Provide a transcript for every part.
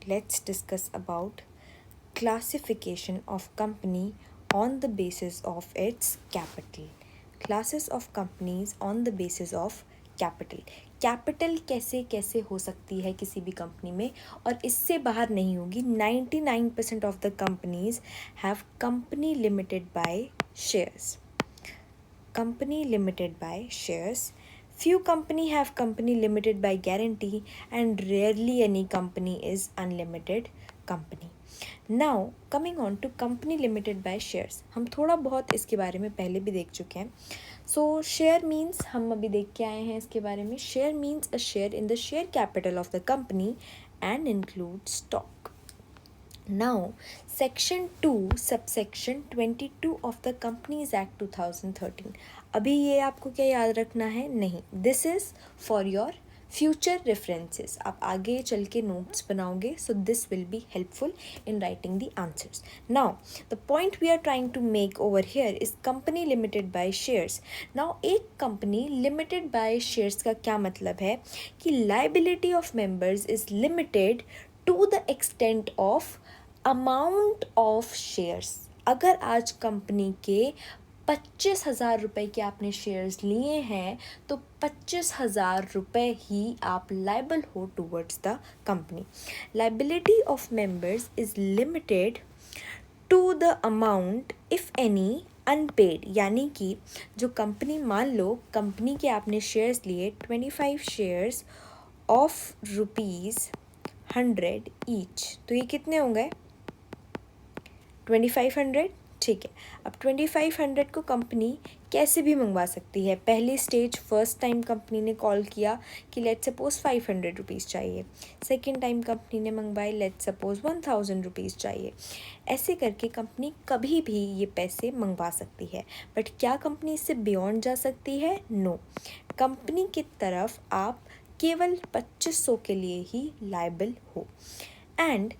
let's discuss about classification of company on the basis of its capital. Classes of companies on the basis of capital. Capital कैसे कैसे हो सकती है किसी भी कंपनी में और इससे बाहर नहीं होगी. 99% of the companies have company limited by shares. Company limited by shares. Few company have company limited by guarantee and rarely any company is unlimited company. Now coming on to company limited by shares. हम थोड़ा बहुत इसके बारे में पहले भी देख चुके हैं. So share means हम अभी देख के आए हैं इसके बारे में. Share means a share in the share capital of the company and includes stock. Now, Section 2, Subsection 22 of the Companies Act 2013. अभी ये आपको क्या याद रखना है? नहीं. This is for your future references. आप आगे चल के notes बनाओगे, so this will be helpful in writing the answers. Now, the point we are trying to make over here is company limited by shares. Now, एक company limited by shares का क्या मतलब है कि liability of members is limited to the extent of amount of shares. अगर आज company के 25,000 रुपये के आपने शेयर्स लिए हैं तो 25,000 रुपये ही आप लाइबल हो towards the company. Liability of members is limited to the amount if any unpaid. यानी कि जो कंपनी, मान लो कंपनी के आपने शेयर्स लिए 25 शेयर्स ऑफ ₹100 ईच, तो ये कितने होंगे? 2500. ठीक है. अब 2500 को कंपनी कैसे भी मंगवा सकती है. पहली स्टेज, फर्स्ट टाइम कंपनी ने कॉल किया कि लेट्स सपोज 500 रुपीज़ चाहिए. सेकेंड टाइम कंपनी ने मंगवाए, लेट्स सपोज 1000 रुपीज़ चाहिए. ऐसे करके कंपनी कभी भी ये पैसे मंगवा सकती है. बट क्या कंपनी इससे बियॉन्ड जा सकती है? नो. कंपनी की तरफ आप केवल 2500 के लिए ही लायबल हो. And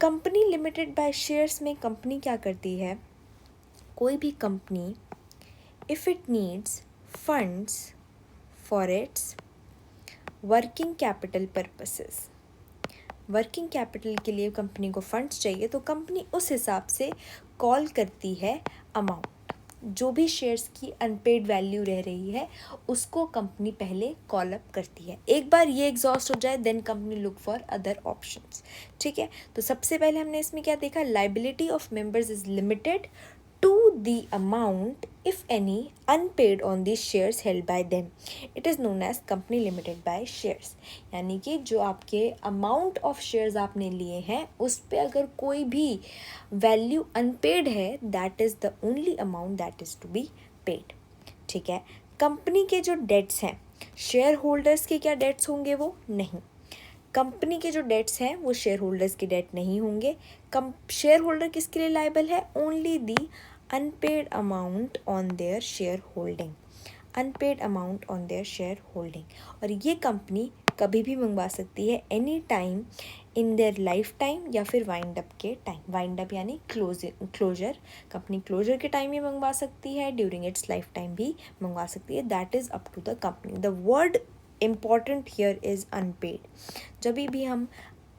company limited by shares में कंपनी क्या करती है? कोई भी company if it needs funds for its working capital purposes, working capital के लिए कंपनी को फंड्स चाहिए तो कंपनी उस हिसाब से कॉल करती है अमाउंट. जो भी शेयर्स की अनपेड वैल्यू रह रही है उसको कंपनी पहले कॉल अप करती है. एक बार ये एग्जॉस्ट हो जाए then company look for other options. ठीक है. तो सबसे पहले हमने इसमें क्या देखा? Liability of members is limited to the amount if any unpaid on the shares held by them. It is known as company limited by shares. यानी कि जो आपके amount of shares आपने लिए हैं उस पे अगर कोई भी value unpaid है, that is the only amount that is to be paid. ठीक है. कंपनी के जो डेट्स हैं, शेयर होल्डर्स के क्या डेट्स होंगे? वो नहीं. कंपनी के जो डेट्स हैं वो शेयर होल्डर्स के डेट नहीं होंगे. शेयर होल्डर किसके लिए लायबल है? Only the unpaid amount on their shareholding. Unpaid amount on their shareholding. और ये कंपनी कभी भी मंगवा सकती है, any time in their lifetime या फिर वाइंड अप के टाइम. वाइंड अप यानी क्लोजर. कंपनी क्लोजर के टाइम भी मंगवा सकती है, ड्यूरिंग इट्स लाइफ टाइम भी मंगवा सकती है. That is up to the company. The word important here is unpaid. जब भी हम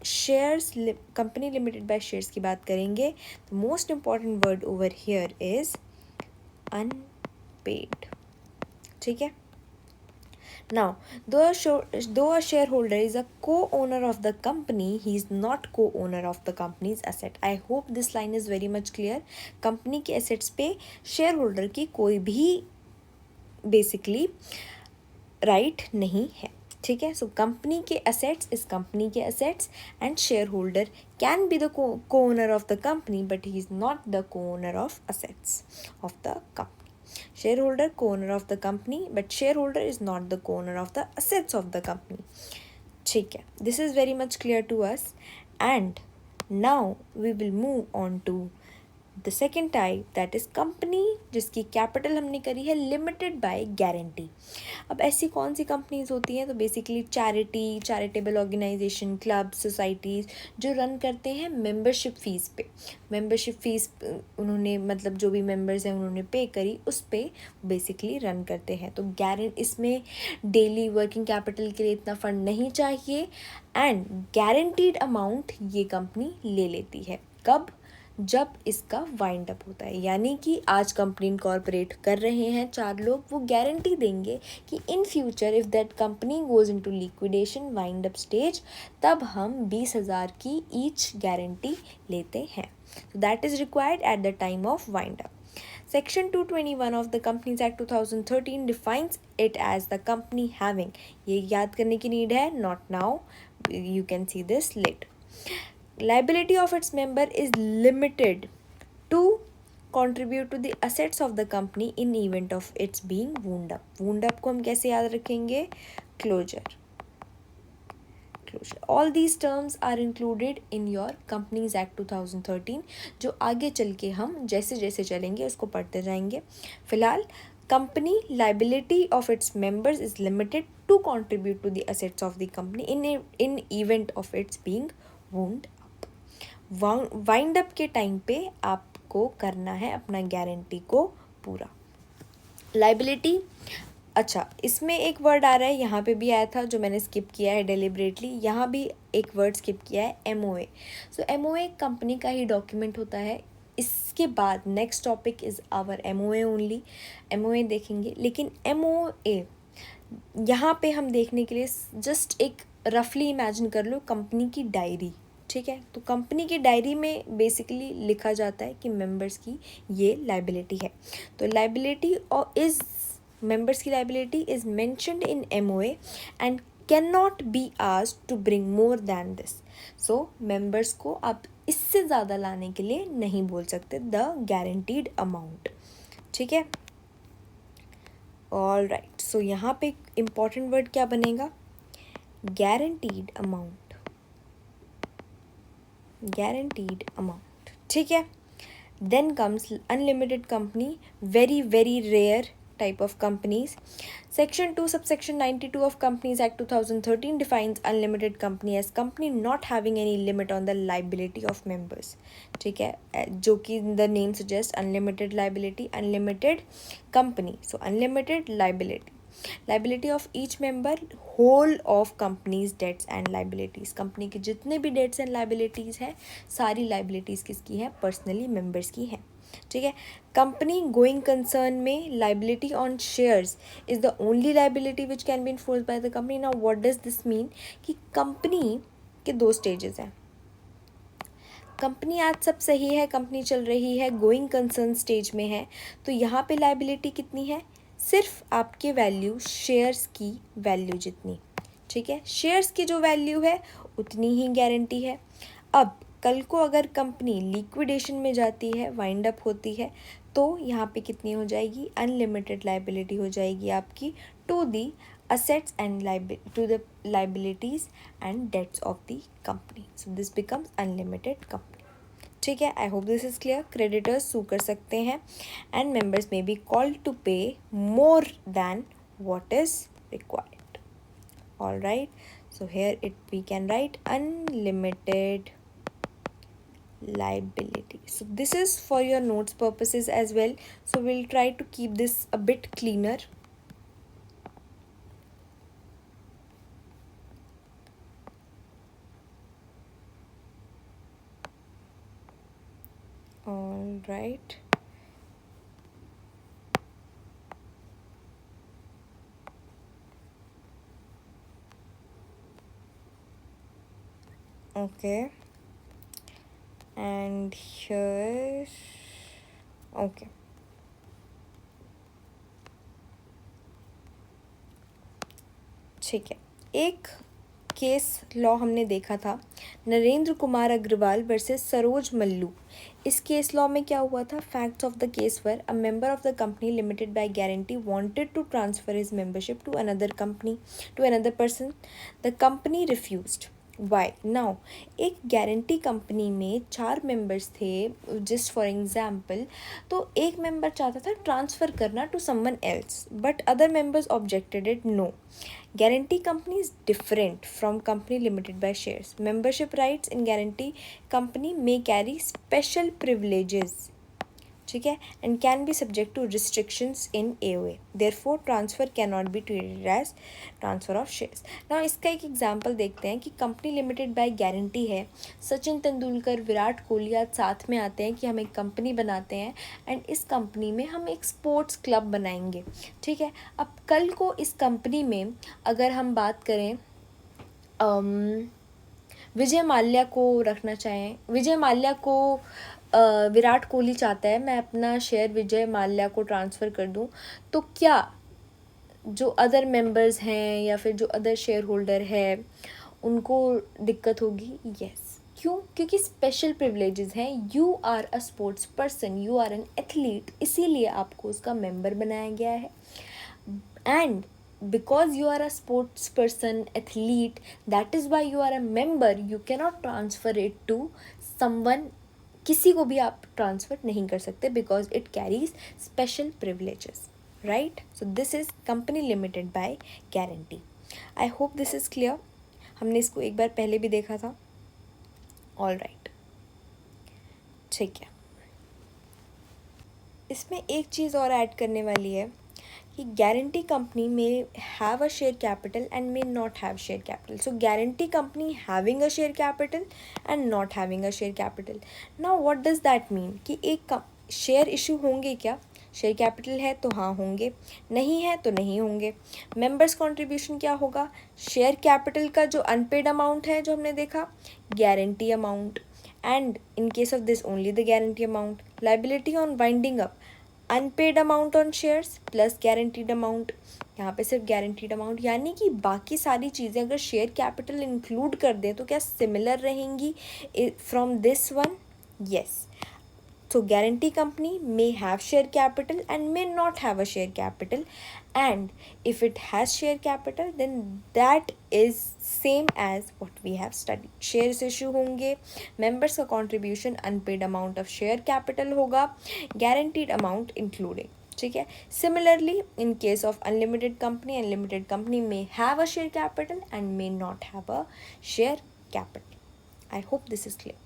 shares, company limited by shares की बात करेंगे तो most important word over here is unpaid. ठीक है. Now though a shareholder is a co-owner of the company, he is not co-owner of the company's asset. I hope this line is very much clear. Company के assets पे shareholder की कोई भी basically right नहीं है. ठीक है. So company के असेट्स इज कंपनी के assets and shareholder can be the co-owner of the company but he is not the co-owner of assets of the company. shareholder co-owner of the company but shareholder is not the co-owner of the assets of the company. ठीक है. This is very much clear to us and now we will move on to the second type that is company जिसकी capital हमने करी है limited by guarantee. अब ऐसी कौन सी companies होती हैं? तो basically charitable organisation, club, societies जो रन करते हैं मेंबरशिप फ़ीस पे। मेंबरशिप फ़ीस उन्होंने मतलब जो भी मेंबर्स हैं उन्होंने पे करी, उस पे बेसिकली रन करते हैं। तो इसमें डेली वर्किंग कैपिटल के लिए इतना फंड नहीं चाहिए एंड गारंटीड अमाउंट ये कंपनी ले लेती है। कब? जब इसका वाइंड अप होता है, यानी कि आज कंपनी इनकॉर्पोरेट कर रहे हैं 4 लोग, वो गारंटी देंगे कि in future if that company goes into liquidation wind up stage, तब हम 20,000 की ईच गारंटी लेते हैं। So that is required at the time of wind up. Section 221 of the Companies Act 2013 defines it as the company having, ये याद करने की need है, not now, you can see this later. Liability of its member is limited to contribute to the assets of the company in event of its being wound up. Wound up को हम कैसे याद रखेंगे? Closure. All these terms are included in your Companies Act 2013, जो आगे चल के हम जैसे जैसे चलेंगे उसको पढ़ते जाएंगे। फिलहाल company liability of its members is limited to contribute to the assets of the company in event of its being wound up. Wind up के टाइम पे आपको करना है अपना गारंटी को पूरा। लाइबिलिटी, अच्छा इसमें एक वर्ड आ रहा है, यहाँ पे भी आया था जो मैंने स्किप किया है डेलिबरेटली, यहाँ भी एक वर्ड स्किप किया है, MOA। सो MOA कंपनी का ही डॉक्यूमेंट होता है। इसके बाद next topic is our MOA only, MOA देखेंगे। लेकिन MOA यहाँ पे हम देखने के लिए जस्ट एक रफली इमेजिन कर लो कंपनी की डायरी, ठीक है। तो कंपनी की डायरी में बेसिकली लिखा जाता है कि मेंबर्स की ये लाइबिलिटी है। तो लाइबिलिटी और इज़ members की liability is mentioned in MOA and cannot be asked to bring more than this. So members को आप इससे ज़्यादा लाने के लिए नहीं बोल सकते the guaranteed amount, ठीक है। All right, so यहाँ पे important word क्या बनेगा? guaranteed amount, guaranteed amount, ठीक है। Then comes unlimited company, very very rare type of companies. Section 2 subsection 92 of Companies Act 2013 defines unlimited company as company not having any limit on the liability of members, ठीक है, जो कि the name suggests unlimited liability, unlimited company. So unlimited liability, liability of each member, whole of company's debts and liabilities, company के जितने भी dates and liabilities हैं सारी liabilities किसकी हैं? पर्सनली मेंबर्स की हैं, ठीक है। कंपनी गोइंग कंसर्न में liability on shares is the only liability which can be enforced by the company. Now what does this mean कि कंपनी के 2 स्टेजेस हैं। कंपनी आज सब सही है, कंपनी चल रही है, गोइंग कंसर्न स्टेज में है, तो यहाँ पे लाइबिलिटी कितनी है? सिर्फ आपके वैल्यू, शेयर्स की वैल्यू जितनी, ठीक है। शेयर्स की जो वैल्यू है उतनी ही गारंटी है। अब कल को अगर कंपनी लिक्विडेशन में जाती है, वाइंड अप होती है, तो यहाँ पे कितनी हो जाएगी? अनलिमिटेड लाइबिलिटी हो जाएगी आपकी to the assets and to the liabilities and debts of the company. So this becomes unlimited company, ठीक है। I hope this is clear. Creditors sue कर सकते हैं and members may be called to pay more than what is required. All right, so here it we can write unlimited liability. So this is for your notes purposes as well, so we'll try to keep this a bit cleaner. All right, okay, and here, okay, ठीक है। एक case law हमने देखा था, Narendra Kumar Agarwal versus Saroj Mallu. इस case law में क्या हुआ था? Facts of the case were a member of the company limited by guarantee wanted to transfer his membership to another company, to another person. The company refused. Why now, एक guarantee company में 4 members थे, just for example, तो एक member चाहता था transfer करना to someone else, but other members objected it no. Guarantee company is different from company limited by shares. Membership rights in guarantee company may carry special privileges, ठीक है, and can be subject to restrictions in AOA. Therefore transfer can not be treated as transfer of shares. Now इसका एक example देखते हैं कि company limited by guarantee है, सचिन तेंदुलकर, विराट कोहली आज साथ में आते हैं कि हम एक कंपनी बनाते हैं एंड इस कंपनी में हम एक स्पोर्ट्स क्लब बनाएंगे, ठीक है. अब कल को इस कंपनी में अगर हम बात करें विजय माल्या को रखना चाहें, विजय माल्या को विराट कोहली चाहता है मैं अपना शेयर विजय माल्या को ट्रांसफ़र कर दूं, तो क्या जो अदर मेंबर्स हैं या फिर जो अदर शेयर होल्डर है उनको दिक्कत होगी? यस. क्यों? क्योंकि स्पेशल प्रिविलेजेस हैं. You are a sports person, you are an athlete, इसीलिए आपको उसका मेंबर बनाया गया है. And because you are a sports person, athlete, that is why you are a member. You cannot transfer it to someone. किसी को भी आप ट्रांसफ़र नहीं कर सकते because it carries special privileges, right? So this is company limited by guarantee. I hope this is clear. हमने इसको एक बार पहले भी देखा था. all right, ठीक है. इसमें एक चीज़ और ऐड करने वाली है कि guarantee company may have a share capital and may not have share capital. So guarantee company having a share capital and not having a share capital. Now what does that mean कि एक share issue होंगे क्या? Share capital है तो हाँ होंगे, नहीं है तो नहीं होंगे. मेंबर्स कंट्रीब्यूशन क्या होगा? शेयर कैपिटल का जो अनपेड अमाउंट है जो हमने देखा, guarantee amount, and in case of this only the guarantee amount. Liability on winding up, unpaid amount on shares plus guaranteed amount. यहाँ पे सिर्फ गारंटीड अमाउंट, यानी कि बाकी सारी चीज़ें अगर शेयर कैपिटल इंक्लूड कर दें तो क्या सिमिलर रहेंगी from this one? Yes. So guarantee company may have share capital and may not have a share capital, and if it has share capital then that is same as what we have studied. Shares issue होंगे, members का contribution unpaid amount of share capital होगा, guaranteed amount including, ठीक है. Similarly in case of unlimited company may have a share capital and may not have a share capital. I hope this is clear.